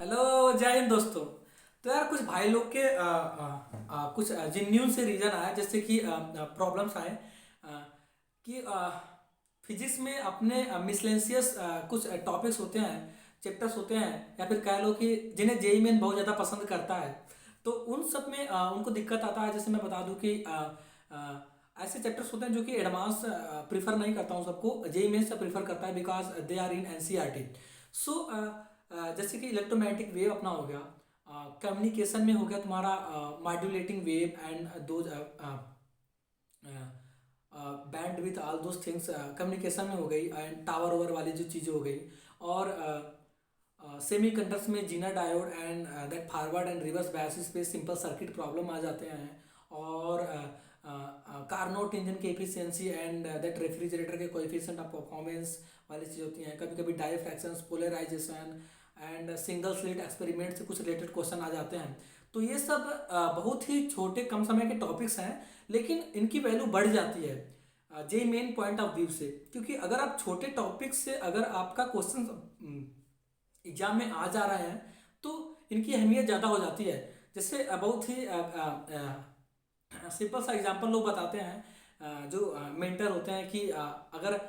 Hello, जय हिंद दोस्तों। तो यार कुछ भाई लोग के कुछ जिन्यून से रीजन आया, जैसे कि प्रॉब्लम्स आए कि फिजिक्स में अपने मिसलेंसियस कुछ टॉपिक्स होते हैं, चैप्टर्स होते हैं, या फिर कह लो कि जिन्हें जेई मेन बहुत ज़्यादा पसंद करता है। तो उन सब में उनको दिक्कत आता है। जैसे मैं बता दूं कि ऐसे चैप्टर्स होते हैं जो कि एडवांस प्रीफर नहीं करता हूँ, सबको जेई मेन से प्रीफर करता है because they are in NCERT. So जैसे कि इलेक्ट्रोमैग्नेटिक वेव अपना हो गया, कम्युनिकेशन में हो गया तुम्हारा मॉड्यूलेटिंग वेव एंड दो band with all those things, communication में हो गई, एंड टावर ओवर वाली जो चीज़ें हो गई। और सेमी कंडक्टर्स में zener diode and that forward and reverse biases पे सिंपल सर्किट प्रॉब्लम आ जाते हैं। और कारनोट इंजन की एफिशिएंसी एंड दैट रेफ्रिजरेटर के कोएफिशिएंट ऑफ परफॉर्मेंस वाली चीज़ होती हैं। कभी कभी diffractions, polarization and single slit experiment से कुछ रिलेटेड क्वेश्चन आ जाते हैं। तो ये सब बहुत ही छोटे कम समय के टॉपिक्स हैं, लेकिन इनकी वैल्यू बढ़ जाती है जे मेन पॉइंट ऑफ व्यू से। क्योंकि अगर आप छोटे टॉपिक से अगर आपका क्वेश्चन एग्जाम में आ जा रहे हैं तो इनकी अहमियत ज़्यादा हो जाती है। जैसे बहुत ही सिंपल सा एग्जांपल लोग बताते हैं, जो मेंटर होते हैं कि अगर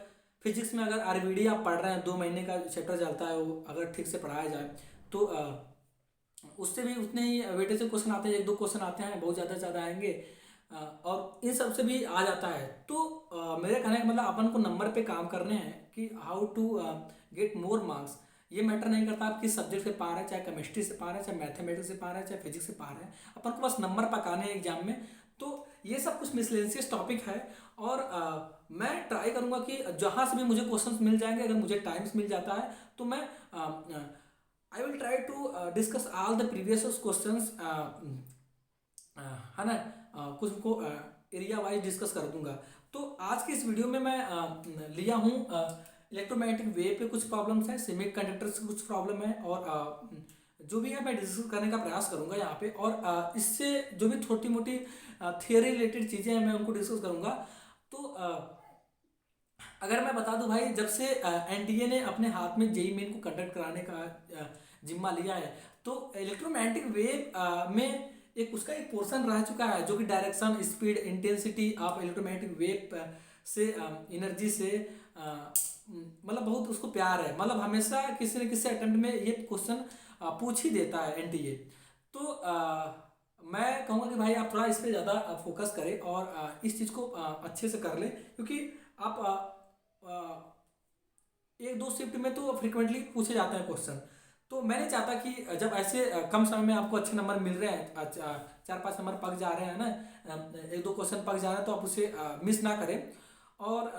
फिजिक्स में अगर आरवीडी आप पढ़ रहे हैं, 2 महीने का चैप्टर चलता है, वो अगर ठीक से पढ़ाया जाए तो उससे भी उतने ही वेटेज से क्वेश्चन आते हैं, एक दो क्वेश्चन आते हैं, बहुत ज़्यादा ज़्यादा आएंगे। और इन सब से भी आ जाता है। तो मेरे कहने का मतलब अपन को नंबर पे काम करने हैं कि how to get more marks. ये मैटर नहीं करता आप किस सब्जेक्ट से पा रहे हैं, चाहे केमिस्ट्री से पा रहे हैं, चाहे मैथमेटिक्स से पा रहे हैं, चाहे फिजिक्स से पा रहे हैं, अपन को बस नंबर पकाने हैं एग्जाम में। तो ये सब कुछ मिसलेंसियस टॉपिक है। और मैं ट्राई करूंगा कि जहाँ से भी मुझे क्वेश्चंस मिल जाएंगे, अगर मुझे टाइम्स मिल जाता है तो मैं I will try to discuss all the previous questions, है ना। कुछ को एरिया वाइज डिस्कस कर दूंगा। तो आज की इस वीडियो में मैं लिया हूँ इलेक्ट्रोमैग्नेटिक वेव पे कुछ प्रॉब्लम्स हैं, सेमी कंडक्टर्स की कुछ प्रॉब्लम है, और जो भी है मैं डिस्कस करने का प्रयास करूंगा यहाँ पे। और इससे जो भी छोटी मोटी थियोरी रिलेटेड चीज़ें हैं मैं उनको डिस्कस करूंगा। तो अगर मैं बता दूं भाई, जब से एनटीए ने अपने हाथ में जेई मेन को कंडक्ट कराने का जिम्मा लिया है, तो इलेक्ट्रोमैग्नेटिक वेव में एक उसका एक पोर्शन रह चुका है जो कि direction, speed, intensity of electromagnetic wave से एनर्जी से मतलब बहुत उसको प्यार है। मतलब हमेशा किसी न किसी अटेम्प्ट में ये क्वेश्चन पूछ ही देता है एनटीए। तो मैं कहूँगा कि भाई आप थोड़ा इस पे ज़्यादा फोकस करें और इस चीज़ को अच्छे से कर लें, क्योंकि आप एक दो शिफ्ट में तो फ्रिक्वेंटली पूछे जाते हैं क्वेश्चन। तो मैं नहीं चाहता कि जब ऐसे कम समय में आपको अच्छे नंबर मिल रहे हैं, 4-5 नंबर पक जा रहे हैं ना, एक दो क्वेश्चन पक जा रहे हैं, तो आप उसे मिस ना करें। और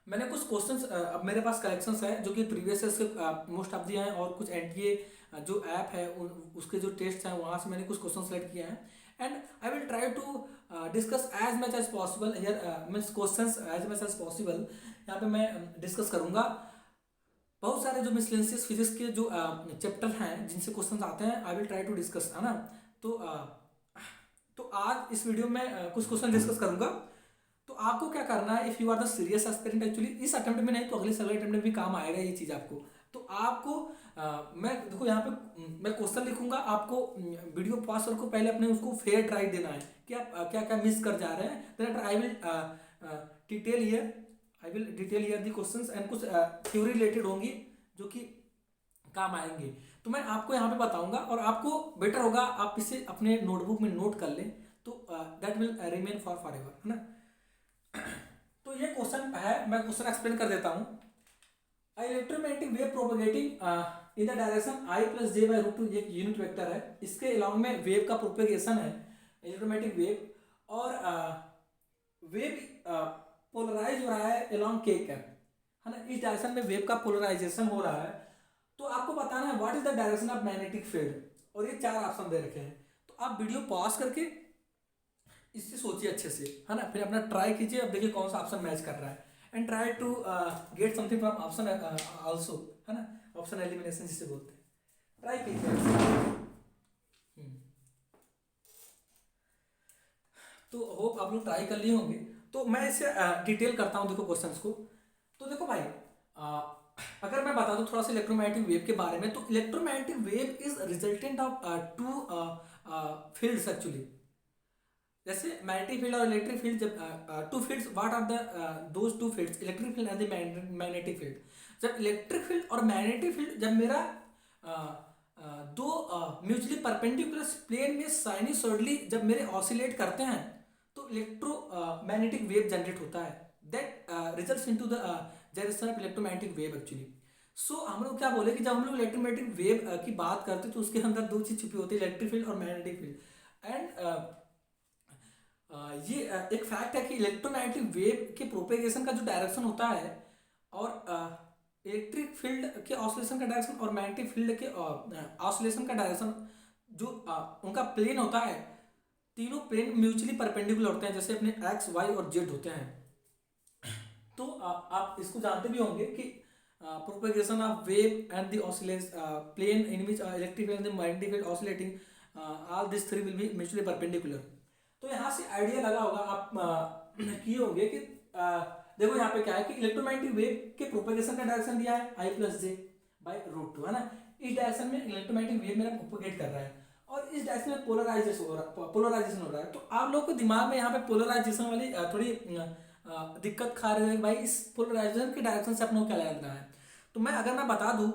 मैंने कुछ क्वेश्चंस, अब मेरे पास कलेक्शंस है जो कि प्रीवियस ईयर से मोस्ट ऑफ दिया है, और कुछ एनटीए जो ऐप है उसके जो टेस्ट हैं वहाँ से मैंने कुछ क्वेश्चन सेलेक्ट किए हैं। And I will try to discuss as much as possible here, means questions as much as possible यहाँ पे मैं डिस्कस करूँगा। बहुत सारे जो मिसलेंसियस फिजिक्स के जो चैप्टर हैं जिनसे क्वेश्चन आते हैं, I will try to discuss, है ना। तो तो आज इस वीडियो में कुछ क्वेश्चन डिस्कस करूंगा। तो आपको क्या करना है, if you are the serious aspirant, actually इस अटेम्प्ट में नहीं तो अगले सगले अटेम्प्ट में भी काम आएगा ये चीज़ आपको। तो आपको मैं देखो यहाँ पे मैं क्वेश्चन लिखूंगा, आपको वीडियो पॉज करके पहले अपने उसको फेयर ट्राई देना है कि आप क्या क्या मिस कर जा रहे हैं। Then I will detail here I will detail here the questions, and कुछ थ्योरी रिलेटेड होंगी जो कि काम आएंगे। तो मैं आपको यहाँ पे बताऊंगा, और आपको बेटर होगा आप इसे अपने नोटबुक में नोट कर लें, तो that will remain for ever, है ना। तो ये क्वेश्चन है, मैं क्वेश्चन एक्सप्लेन कर देता हूँ। Electromagnetic wave propagating in the direction I + J / √2 एक यूनिट वेक्टर है। इसके अलॉन्ग में वेव का प्रोपगेशन है, इलेक्ट्रोमैग्नेटिक वेव। और वेव पोलराइज हो रहा है अलॉन्ग के कैप, है ना। इस डायरेक्शन में वेव का पोलराइजेशन हो रहा है। तो आपको बताना है what is the direction of magnetic field, और ये 4 ऑप्शन दे रखे हैं। तो आप वीडियो पॉज करके इससे सोचिए अच्छे से, है ना, फिर अपना ट्राई कीजिए, अब देखिए कौन सा ऑप्शन मैच कर रहा है, and try to get something from option also, है ना। ऑप्शन एलिमिनेशन जिसे बोलते हैं, ट्राई कीजिए। हम्म, तो होप आप लोग ट्राई कर लिए होंगे। तो मैं इसे डिटेल करता हूँ, देखो क्वेश्चंस को। तो देखो भाई, अगर मैं बता दूं थोड़ा सा इलेक्ट्रोमैग्नेटिक वेव के बारे में, तो electromagnetic wave is resultant of two fields actually. जैसे मैग्नेटिक फील्ड और इलेक्ट्रिक फील्ड, जब two fields, what are the those two fields, electric field and the magnetic field. जब इलेक्ट्रिक फील्ड और मैग्नेटिक फील्ड, जब मेरा दो म्यूचुअली परपेंडिकुलर प्लेन में sinusoidally जब मेरे ऑसिलेट करते हैं, तो इलेक्ट्रो मैग्नेटिक वेव जनरेट होता है, that results into the generation of electromagnetic wave actually. So हम लोग क्या बोले कि जब हम लोग इलेक्ट्रोमैग्नेटिक वेव की बात करते हैं, तो उसके अंदर दो चीज छुपी होती है, इलेक्ट्रिक फील्ड और मैग्नेटिक फील्ड। एंड ये एक फैक्ट है कि इलेक्ट्रोमैग्नेटिक वेव के प्रोपेगेशन का जो डायरेक्शन होता है, और इलेक्ट्रिक फील्ड के ऑसिलेशन का डायरेक्शन और मैग्नेटिक फील्ड के ऑसिलेशन का डायरेक्शन, जो उनका प्लेन होता है, तीनों प्लेन म्यूचुअली परपेंडिकुलर होते हैं, जैसे अपने एक्स वाई और जेड होते हैं। तो आप इसको जानते भी होंगे कि propagation of wave and the oscillation plane in which electric field and magnetic field oscillating, all this three will be mutually perpendicular. तो यहाँ से आइडिया लगा होगा आप किए होंगे कि देखो यहाँ पे क्या है कि इलेक्ट्रोमैग्नेटिक वेव के प्रोपेगेशन का डायरेक्शन दिया है I plus J by root two, है ना। इस डायरेक्शन में इलेक्ट्रोमैग्नेटिक वेव मेरा प्रोपेगेट कर रहा है, और इस डायरेक्शन में पोलराइजेशन हो रहा है। तो आप लोग के दिमाग में यहाँ पे पोलराइजेशन वाली थोड़ी दिक्कत खा रहे हो भाई, इस पोलराइजेशन के डायरेक्शन से अपने को क्या लगना है। तो अगर मैं बता दूं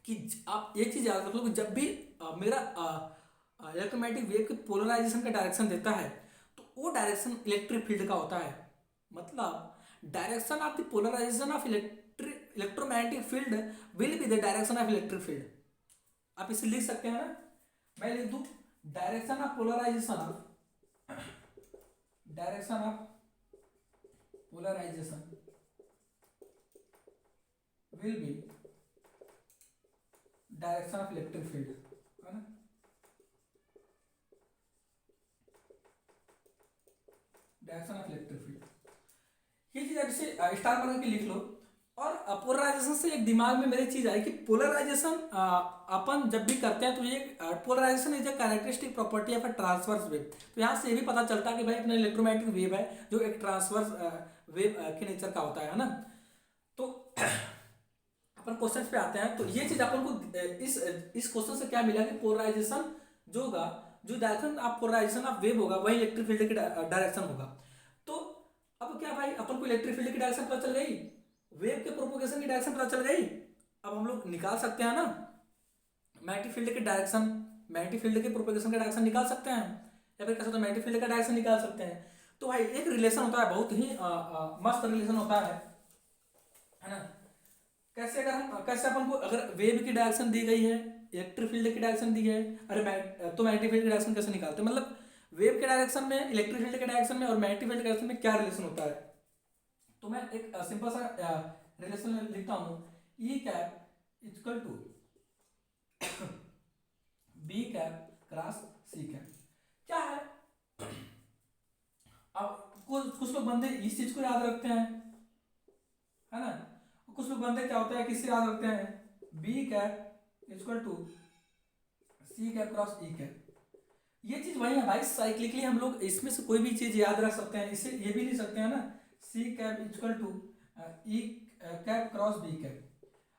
कि आप एक चीज याद रख लो कि जब भी मेरा इलेक्ट्रोमैग्नेटिक वेव के पोलराइजेशन का डायरेक्शन देता है, तो वो डायरेक्शन इलेक्ट्रिक फील्ड का होता है। मतलब direction of the polarisation of electromagnetic field will be the direction of electric field. आप इसे लिख सकते हैं ना, मैं लिख दूं direction of polarisation will be direction of electric field, है ना। डायरेक्शन ऑफ इलेक्ट्रिक फील्ड, ये चीज ऐसे स्टार बना के लिख लो। और पोलराइजेशन से एक दिमाग में मेरी चीज आई कि पोलराइजेशन अपन जब भी करते हैं, तो ये polarisation is a characteristic property of a transverse wave. तो यहाँ से ये भी पता चलता है कि भाई अपना इलेक्ट्रोमैग्नेटिक वेव है जो एक ट्रांसवर्स वेव के नेचर का होता है ना। तो अपन क्वेश्चन पे आते हैं, तो ये चीज अपन को इस क्वेश्चन से क्या मिला कि पोलराइजेशन जो होगा, जो direction of polarisation of wave होगा, वही इलेक्ट्रिक फील्ड की डायरेक्शन होगा। तो अब क्या भाई, अपन को इलेक्ट्रिक फील्ड की डायरेक्शन पता चल गई, वेव के प्रोपोगेशन की डायरेक्शन पता चल गई। अब हम लोग निकाल सकते हैं ना मैग्नेटिक फील्ड की डायरेक्शन, मैग्नेटिक फील्ड के प्रोपोगेशन का डायरेक्शन निकाल सकते हैं, या फिर कैसे तो मैग्नेटिक फील्ड का डायरेक्शन निकाल सकते हैं। तो भाई एक रिलेशन होता है, बहुत ही मस्त रिलेशन होता है ना। कैसे अपन को अगर वेव की डायरेक्शन दी गई है, इलेक्ट्रिक फील्ड की डायरेक्शन दी है, अरे तो मैग्नेटिक फील्ड की डायरेक्शन कैसे निकालते हैं, मतलब वेव के डायरेक्शन में, इलेक्ट्रिक फील्ड के डायरेक्शन में और मैग्नेटिक फील्ड के डायरेक्शन में क्या रिलेशन होता है। तो मैं एक सिंपल सा रिलेशन लिखता हूं, E cap equal to B cap cross C cap. क्या है, अब कुछ लोग बंदे इस चीज को याद रखते हैं, है ना। कुछ लोग बंदे क्या होता है, किससे याद रखते हैं, B cap equal to C cap cross E cap. ये चीज वही है भाई, साइक्लिकली हम लोग इसमें से कोई भी चीज याद रख सकते हैं, इसे ये भी लिख सकते हैं ना, C cap equal to E cap cross B cap.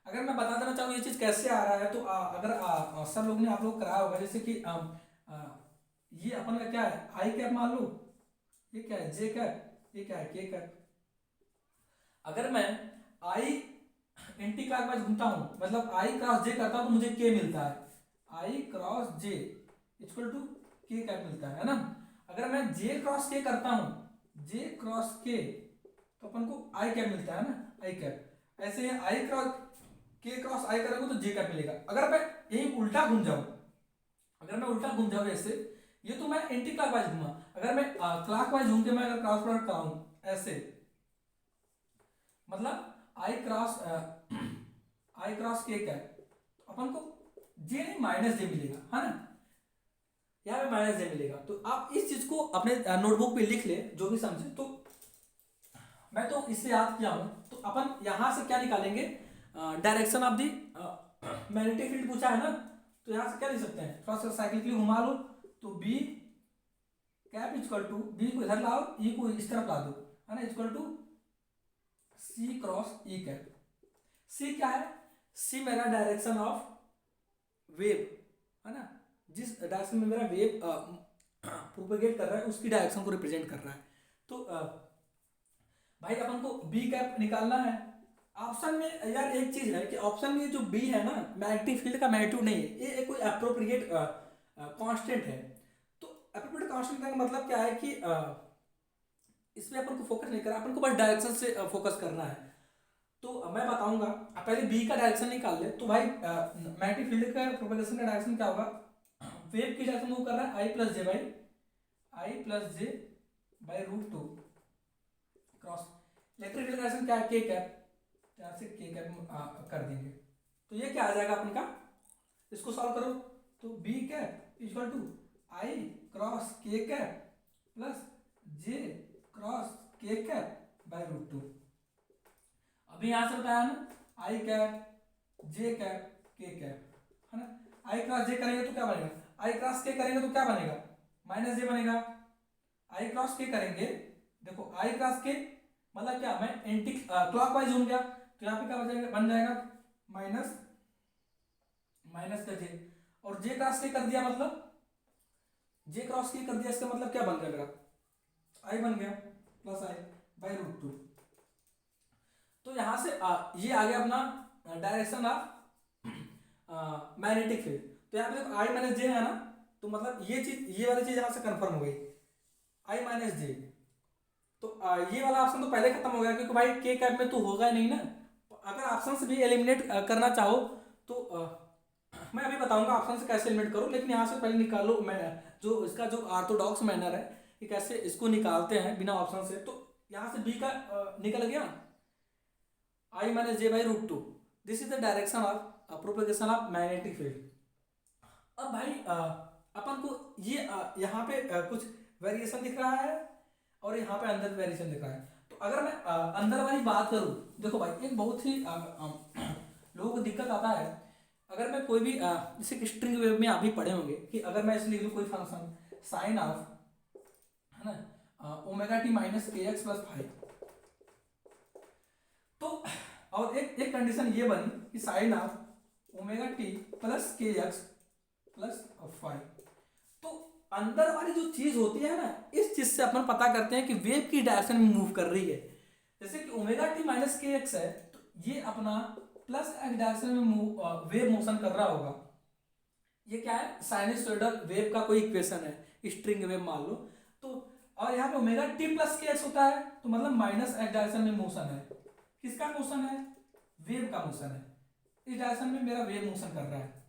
अगर मैं बता देना चाहूँ ये चीज कैसे आ रहा है, तो अगर सब लोग ने आप लोग कराया होगा, जैसे कि ये अपन का क्या है, आई कैप मान लो, ये क्या है जे कैप, ये क्या है के कैप। अगर मैं आई एंटी क्लॉकवाइज घूमता हूँ, मतलब आई क्रॉस जे करता हूँ, तो मुझे के मिलता है, आई क्रॉस जे इक्वल टू के कैप मिलता है ना। अगर मैं जे क्रॉस के करता हूँ, जे क्रॉस के, तो अपन को आई कैप मिलता है ना, आई कैप। ऐसे ही आई क्रॉस के क्रॉस आई करेंगे तो जे कैप मिलेगा। अगर मैं यही उल्टा घूम जाऊं, अगर मैं उल्टा घूम जाऊं ऐसे, ये तो मैं एंटी क्लॉकवाइज घूमा, अगर मैं क्लॉकवाइज घूम के मैं अगर क्रॉस प्रोडक्ट कराऊं ऐसे, मतलब आई क्रॉस के कैप, तो अपन को जे नहीं माइनस जे मिलेगा, है ना, यहाँ पे माइनस जे मिलेगा। तो आप इस चीज को अपने नोटबुक पे लिख ले, जो भी समझे। तो मैं तो इससे याद किया हूं, तो अपन यहां से क्या निकालेंगे, direction of the magnetic field पूछा है ना, तो यहां से क्या लिख सकते हैं, थोड़ा सा साइक्लिकली घुमा लो, तो B cap equal to, B को इधर लाओ, ई को इस तरफ ला दो, है ना, equal to C cross E cap. C क्या है, सी मेरा डायरेक्शन ऑफ वेव है ना, जिस डायरेक्शन में मेरा वेव प्रोपेगेट कर रहा है उसकी डायरेक्शन को रिप्रेजेंट कर रहा है। तो भाई अपन को बी कैप निकालना है। ऑप्शन में यार एक चीज है कि ऑप्शन में जो बी है ना, मैग्नेटिक फील्ड का मैग्नीट्यूड नहीं है, ये कोई अप्रोप्रिएट कांस्टेंट है। तो अप्रोप्रिएट कांस्टेंट का मतलब क्या है कि इसमें अपन को फोकस नहीं करना, अपन को बस डायरेक्शन से फोकस करना है। तो मैं बताऊंगा, आप पहले बी का डायरेक्शन निकाल ले। तो भाई मैग्नेटिक फील्ड का प्रोपेगेशन का डायरेक्शन क्या होगा, वेव की डायरेक्शन मूव कर रहा है I+J/√2 क्रॉस। इलेक्ट्रिक फील्ड का डायरेक्शन क्या है, के कैप, यहाँ से के कैप कर देंगे। तो ये क्या आ जाएगा अपन का, इसको सॉल्व करो तो B cap equal to I×K cap plus J×K कैप/√2। अभी यहां से बताया ना, I cap J cap K cap है ना, I×J करेंगे तो क्या बनेगा, I×K करेंगे तो क्या बनेगा, -J बनेगा। I×K करेंगे, देखो I×K मतलब क्या, मैं एंटी क्लॉकवाइज घूम गया तो यहाँ पे क्या बन जाएगा माइनस का J, और J×K कर दिया मतलब J×K कर दिया, इसका मतलब क्या बन गया मेरा, I बन गया प्लस I/√2। तो यहां से ये आ गया अपना डायरेक्शन ऑफ मैग्नेटिक फील्ड। तो यहाँ पे देखो I-J है ना, तो मतलब ये वाली चीज यहां से कंफर्म हो गई, I-J। तो ये वाला ऑप्शन तो पहले खत्म हो गया, क्योंकि भाई के कैप में तो होगा नहीं ना। अगर ऑप्शन से भी एलिमिनेट करना चाहो तो मैं अभी बताऊंगा ऑप्शन से कैसे एलिमिनेट करो, लेकिन यहाँ से पहले निकालो, मैं जो इसका जो ऑर्थोडॉक्स मैनर है कि कैसे इसको निकालते हैं बिना ऑप्शन से। तो यहाँ से बी का निकल गया I-J/√2, this is the direction of propagation of magnetic field. अब भाई अपन को ये यहाँ पे कुछ वेरिएशन दिख रहा है और यहाँ पे अंदर वेरिएशन दिख रहा है। तो अगर मैं अंदर वाली बात करूँ, देखो भाई एक बहुत ही लोगों को दिक्कत आता है, अगर मैं कोई भी जैसे स्ट्रिंग वेव में आप भी पढ़े होंगे कि अगर मैं इसे लिख लूँ कोई फंक्शन साइन ऑफ है ना ω t-kx+5, तो और एक कंडीशन ये बनी कि साइन ऑफ ω t+kx+5। तो अंदर वाली जो चीज होती है ना, इस चीज से अपन पता करते हैं कि वेव की डायरेक्शन में मूव कर रही है। जैसे कि ω t-kx है, तो ये अपना +x डायरेक्शन में वेव मोशन कर रहा होगा। ये क्या है, साइनसोइडल वेव का कोई इक्वेशन है, स्ट्रिंग वेव मान लो। तो और यहाँ पे ω t+kx होता है, तो मतलब -x डायरेक्शन में मोशन है। किसका मोशन है, वेव का मोशन है, इस डायरेक्शन में मेरा वेव मोशन कर रहा है।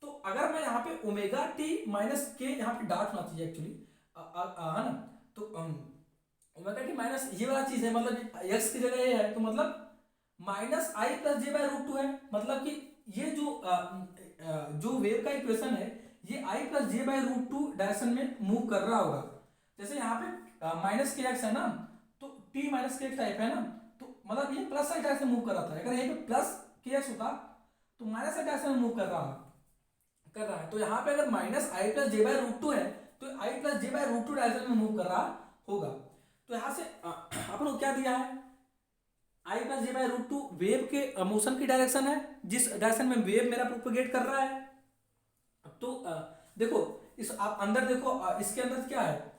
तो अगर मैं यहाँ पे ω t-k, यहाँ पे डॉट होना चाहिए एक्चुअली है ना, तो ω t- ये वाला चीज है, मतलब x की जगह ये है, तो मतलब -I+J/√2 है। मतलब कि ये जो वेव का इक्वेशन है, ये I+J/√2 डायरेक्शन में मूव कर रहा होगा। जैसे यहाँ पे -kx है ना, तो t-kx टाइप है ना, तो मतलब ये +x डायरेक्शन में मूव कर रहा था। अगर यहीं पे +kx होता तो -x डायरेक्शन में मूव कर रहा है। तो यहाँ पे अगर -I+J/√2 है, तो I+J/√2 डायरेक्शन में मूव कर रहा होगा। तो यहाँ से अपन को क्या दिया है, I+J/√2 वेव के मोशन की डायरेक्शन है, जिस डायरेक्शन में वेव मेरा प्रोपेगेट कर रहा है। तो देखो इस आप अंदर देखो, इसके अंदर क्या है,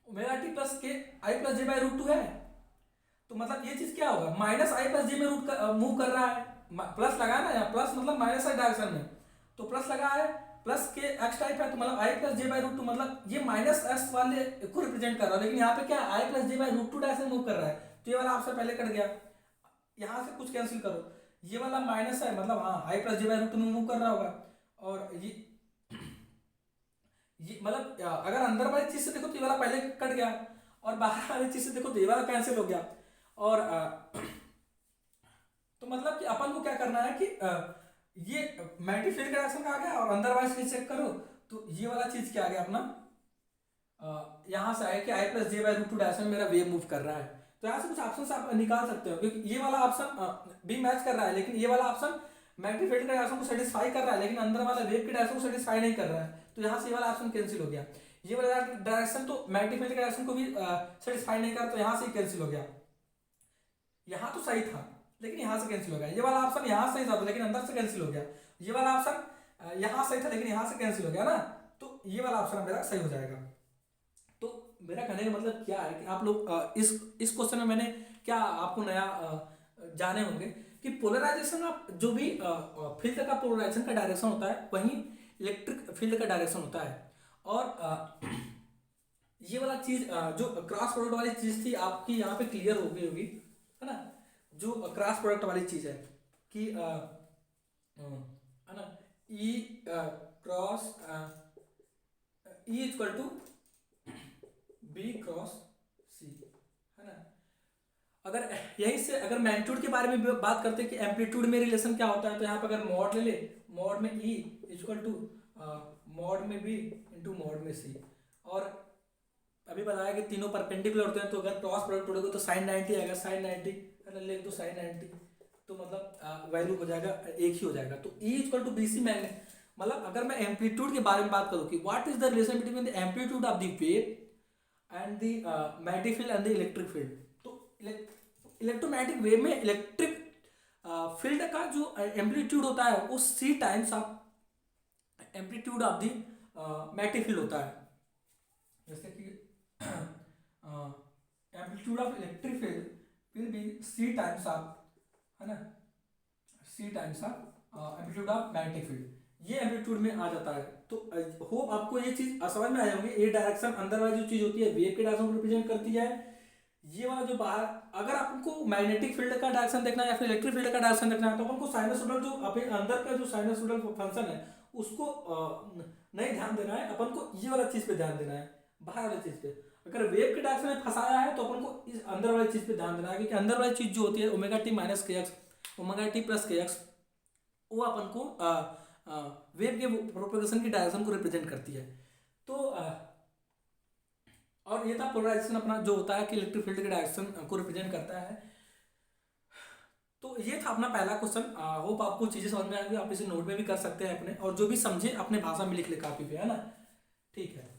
ω t+k I+J/√2 है। तो मतलब ये चीज क्या होगा, -I+J में मूव कर रहा है, प्लस लगा ना, या प्लस मतलब -x डायरेक्शन में, तो प्लस लगा है, प्लस के x टाइप है, तो मतलब I+J/√2 मतलब ये -x वाले को रिप्रेजेंट कर रहा है। लेकिन यहाँ पे क्या है, I+J/√2 डायरेक्शन मूव कर रहा है, तो ये वाला आपसे पहले कट गया। यहाँ से कुछ कैंसिल करो, ये वाला माइनस है, मतलब हाँ I+J/√2 में मूव कर रहा होगा। और ये मतलब अगर अंदर वाली चीज से देखो तो ये वाला पहले कट गया, और बाहर वाली चीज से देखो तो ये वाला कैंसिल हो गया। और तो मतलब कि अपन को क्या करना है कि ये मैग्नेटिक फील्ड का डायरेक्शन का आ गया, और अंदर वाली चीज चेक करो तो ये वाला चीज क्या आ गया अपना, यहाँ से आया कि I+J/√2 डायरेक्शन में मेरा वेव मूव कर रहा है। तो यहाँ से कुछ ऑप्शन आप निकाल सकते हो, क्योंकि ये वाला ऑप्शन भी मैच कर रहा है, लेकिन ये वाला ऑप्शन मैग्नेटिक फील्ड के डायरेक्शन को सेटिस्फाई कर रहा है, लेकिन अंदर वाला वेव के डायरेक्शन को सेटिस्फाई नहीं कर रहा है। तो यहाँ से ये वाला ऑप्शन कैंसिल हो गया। ये वाला डायरेक्शन तो मैग्नेटिक फील्ड के डायरेक्शन को भी सेटिस्फाई नहीं कर, तो यहाँ से कैंसिल हो गया। यहाँ तो सही था, लेकिन यहाँ से कैंसिल हो गया, ये वाला ऑप्शन यहाँ सही था लेकिन अंदर से कैंसिल हो गया, ये वाला ऑप्शन यहाँ सही था लेकिन यहाँ से कैंसिल हो गया ना, तो ये वाला ऑप्शन मेरा सही हो जाएगा। तो मेरा कहने का मतलब क्या है कि आप लोग इस क्वेश्चन में मैंने क्या आपको नया जाने होंगे कि पोलराइजेशन ऑफ जो भी फील्ड का पोलराइजेशन का डायरेक्शन होता है वहीं इलेक्ट्रिक फील्ड का डायरेक्शन होता है। और ये वाला चीज जो क्रॉस प्रोडक्ट वाली चीज थी आपकी यहाँ पे क्लियर हो गई होगी, है ना, जो क्रॉस प्रोडक्ट वाली चीज है कि है ना, E cross E equal to B cross C, है ना। अगर यहीं से अगर मैग्नीट्यूड के बारे में भी बात करते हैं कि एम्पलीट्यूड में रिलेशन क्या होता है, तो यहाँ पे अगर मॉड ले ले, मॉड में ई इक्वल टू मॉड में बी इंटू मॉड में सी, और अभी बताया कि तीनों परपेंडिकुलर होते हैं, तो अगर क्रॉस प्रोडक्ट तोड़ोगे तो साइन 90 आएगा, साइन 90 है ना, ले तो साइन 90, तो मतलब वैल्यू हो जाएगा एक ही हो जाएगा। तो E equal to B C magnet, मतलब अगर मैं एम्पलीट्यूड के बारे में बात करूँ कि what is the relation between the amplitude of the wave and the magnetic field and the electric field, तो इलेक्ट्रोमैग्नेटिक वेव में इलेक्ट्रिक फील्ड का जो एम्पलीट्यूड होता है वो C times of amplitude of the magnetic field होता है। जैसे कि amplitude of electric field will be C times of, है ना, C times of amplitude of magnetic field, ये एम्पलीट्यूड में आ जाता है। तो होप आपको ये चीज समझ में आ जाएंगे। ये डायरेक्शन अंदर वाली जो चीज होती है वेव के डायरेक्शन को रिप्रेजेंट करती है, ये वाला जो बाहर, अगर आपको मैग्नेटिक फील्ड का डायरेक्शन देखना है या फिर इलेक्ट्रिक फील्ड का डायरेक्शन देखना है तो अपन को साइनसोइडल जो अपने अंदर का जो साइनसोइडल फंक्शन है उसको नहीं ध्यान देना है, अपन को ये वाला चीज पे ध्यान देना है, बाहर वाली चीज पे। अगर वेव के डायरेक्शन में फंसाया है तो अपन को इस अंदर वाली चीज पे ध्यान देना है, क्योंकि अंदर वाली चीज जो होती है ओमेगा टी माइनस के एक्स, ओमेगा टी प्लस के एक्स, वो अपन को वेव के प्रोपगेशन की डायरेक्शन को रिप्रेजेंट करती है। तो और ये था पोलराइजेशन अपना जो होता है कि इलेक्ट्रिक फील्ड के डायरेक्शन को रिप्रेजेंट करता है। तो ये था अपना पहला क्वेश्चन। होप आपको चीजें समझ में आएंगी, आप इसे नोट में भी कर सकते हैं अपने, और जो भी समझे अपने भाषा में लिख ले कॉपी पे, है ना, ठीक है।